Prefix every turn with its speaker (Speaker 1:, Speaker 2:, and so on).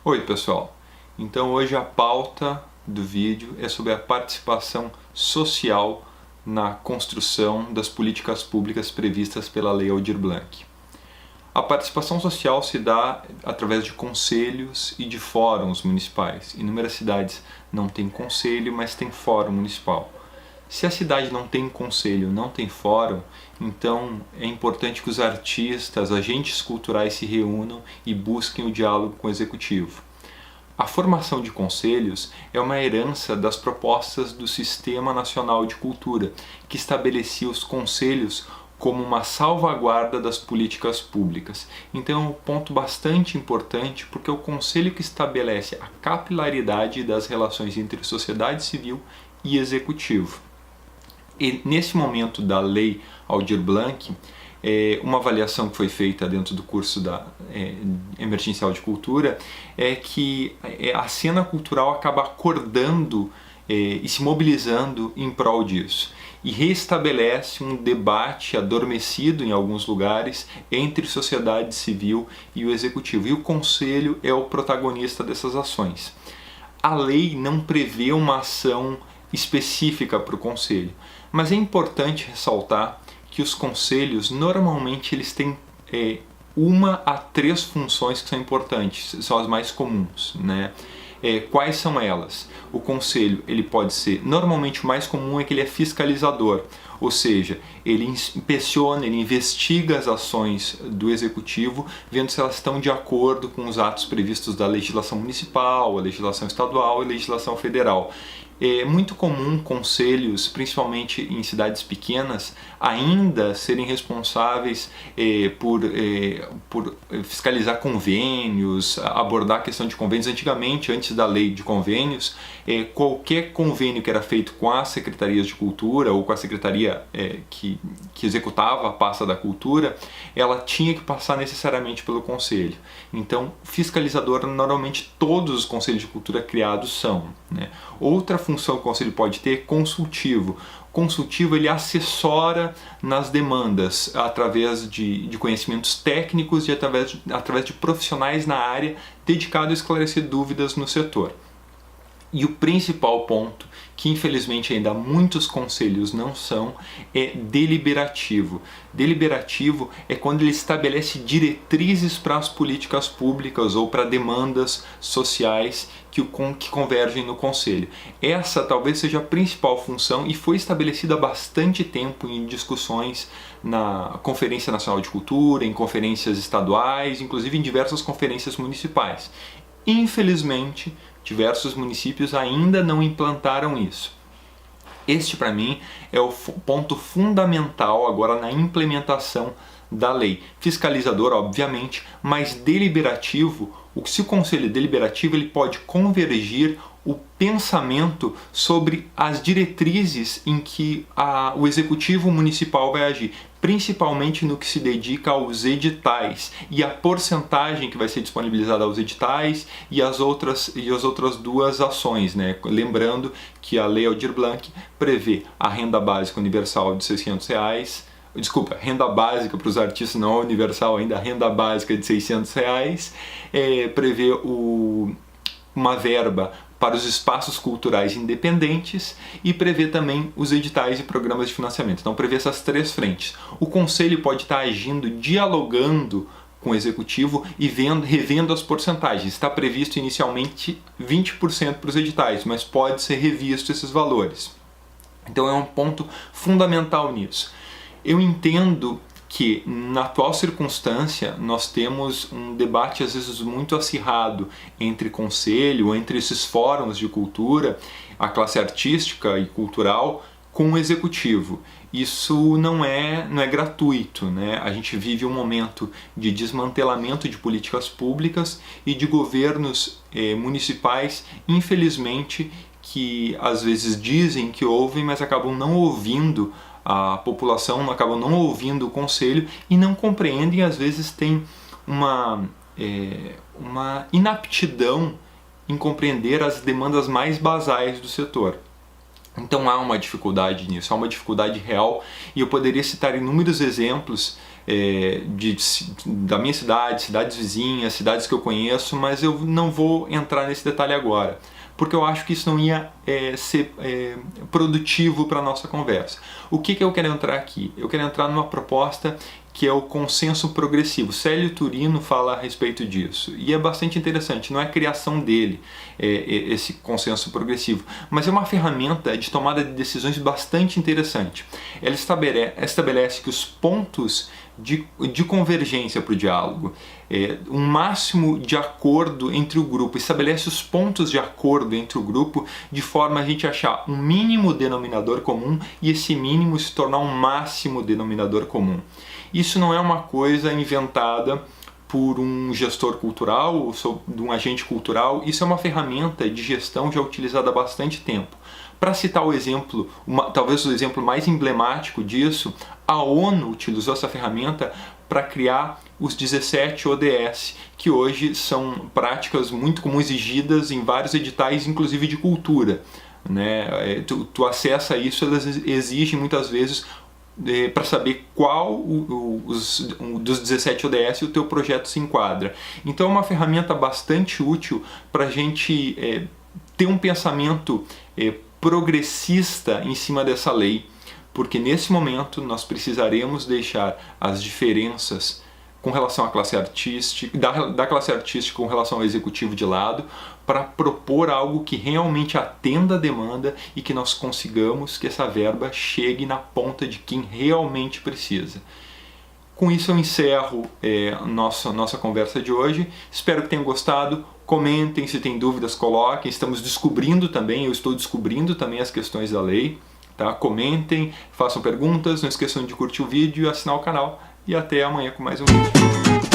Speaker 1: Oi pessoal, então hoje a pauta do vídeo é sobre a participação social na construção das políticas públicas previstas pela Lei Aldir Blanc. A participação social se dá através de conselhos e de fóruns municipais. Inúmeras cidades não têm conselho, mas têm fórum municipal. Se a cidade não tem conselho, não tem fórum, então é importante que os artistas, agentes culturais se reúnam e busquem o diálogo com o executivo. A formação de conselhos é uma herança das propostas do Sistema Nacional de Cultura, que estabelecia os conselhos como uma salvaguarda das políticas públicas. Então é um ponto bastante importante, porque é o conselho que estabelece a capilaridade das relações entre sociedade civil e executivo. E nesse momento da Lei Aldir Blanc, uma avaliação que foi feita dentro do curso emergencial de cultura é que a cena cultural acaba acordando e se mobilizando em prol disso e reestabelece um debate adormecido em alguns lugares entre sociedade civil e o executivo, e o conselho é o protagonista dessas ações. A lei não prevê uma ação específica para o conselho, mas é importante ressaltar que os conselhos normalmente eles têm 1 a 3 funções que são importantes, são as mais comuns, né? Quais são elas? O conselho ele pode ser, normalmente o mais comum é que ele é fiscalizador, ou seja, ele inspeciona, ele investiga as ações do executivo, vendo se elas estão de acordo com os atos previstos da legislação municipal, a legislação estadual e a legislação federal. É muito comum conselhos, principalmente em cidades pequenas, ainda serem responsáveis por fiscalizar convênios, abordar a questão de convênios. Antigamente, antes da lei de convênios, qualquer convênio que era feito com as secretarias de cultura ou com a secretaria que executava a pasta da cultura, ela tinha que passar necessariamente pelo conselho. Então, fiscalizador, normalmente todos os conselhos de cultura criados são, né? Outra função que o conselho pode ter, consultivo. Consultivo, ele assessora nas demandas através de conhecimentos técnicos e através de profissionais na área dedicados a esclarecer dúvidas no setor. E o principal ponto, que infelizmente ainda muitos conselhos não são, é deliberativo. Deliberativo é quando ele estabelece diretrizes para as políticas públicas ou para demandas sociais que convergem no conselho. Essa talvez seja a principal função e foi estabelecida há bastante tempo em discussões na Conferência Nacional de Cultura, em conferências estaduais, inclusive em diversas conferências municipais. Infelizmente, diversos municípios ainda não implantaram isso. Este, para mim, é o ponto fundamental agora na implementação da lei. Fiscalizador, obviamente, mas deliberativo. Se o conselho é deliberativo, ele pode convergir o pensamento sobre as diretrizes em que o executivo municipal vai agir, principalmente no que se dedica aos editais e a porcentagem que vai ser disponibilizada aos editais e as outras 2 ações, né? Lembrando que a Lei Aldir Blanc prevê a renda básica universal de R$600, renda básica para os artistas, não universal ainda, a renda básica de R$600, prevê uma verba para os espaços culturais independentes e prevê também os editais e programas de financiamento. Então prevê essas 3 frentes. O conselho pode estar agindo, dialogando com o executivo e revendo as porcentagens. Está previsto inicialmente 20% para os editais, mas pode ser revisto esses valores. Então é um ponto fundamental nisso. Eu entendo que na atual circunstância nós temos um debate às vezes muito acirrado entre conselho, entre esses fóruns de cultura, a classe artística e cultural com o executivo. Isso não é gratuito, né? A gente vive um momento de desmantelamento de políticas públicas e de governos municipais, infelizmente, que às vezes dizem que ouvem, mas acabam não ouvindo a população, acabam não ouvindo o conselho e não compreendem, às vezes tem uma inaptidão em compreender as demandas mais basais do setor. Então há uma dificuldade nisso, há uma dificuldade real, e eu poderia citar inúmeros exemplos da minha cidade, cidades vizinhas, cidades que eu conheço, mas eu não vou entrar nesse detalhe agora, porque eu acho que isso não ia ser produtivo para a nossa conversa. O que eu quero entrar aqui? Eu quero entrar numa proposta que é o consenso progressivo. Célio Turino fala a respeito disso, e é bastante interessante. Não é a criação dele, esse consenso progressivo, mas é uma ferramenta de tomada de decisões bastante interessante. Ela estabelece que os pontos de convergência para o diálogo, um máximo de acordo entre o grupo, estabelece os pontos de acordo entre o grupo de forma a gente achar um mínimo denominador comum e esse mínimo se tornar um máximo denominador comum. Isso não é uma coisa inventada por um gestor cultural ou de um agente cultural, isso é uma ferramenta de gestão já utilizada há bastante tempo. Para citar o exemplo, talvez o exemplo mais emblemático disso, a ONU utilizou essa ferramenta para criar os 17 ODS, que hoje são práticas muito comuns exigidas em vários editais, inclusive de cultura, né? Tu acessa isso, elas exigem muitas vezes para saber qual dos 17 ODS o teu projeto se enquadra. Então é uma ferramenta bastante útil para a gente ter um pensamento progressista em cima dessa lei, porque nesse momento nós precisaremos deixar as diferenças com relação à classe artística, da classe artística com relação ao executivo de lado, para propor algo que realmente atenda a demanda e que nós consigamos que essa verba chegue na ponta de quem realmente precisa. Com isso eu encerro nossa conversa de hoje. Espero que tenham gostado. Comentem, se tem dúvidas, coloquem. Estamos descobrindo também, eu estou descobrindo também as questões da lei. Tá? Comentem, façam perguntas, não esqueçam de curtir o vídeo e assinar o canal. E até amanhã com mais um vídeo.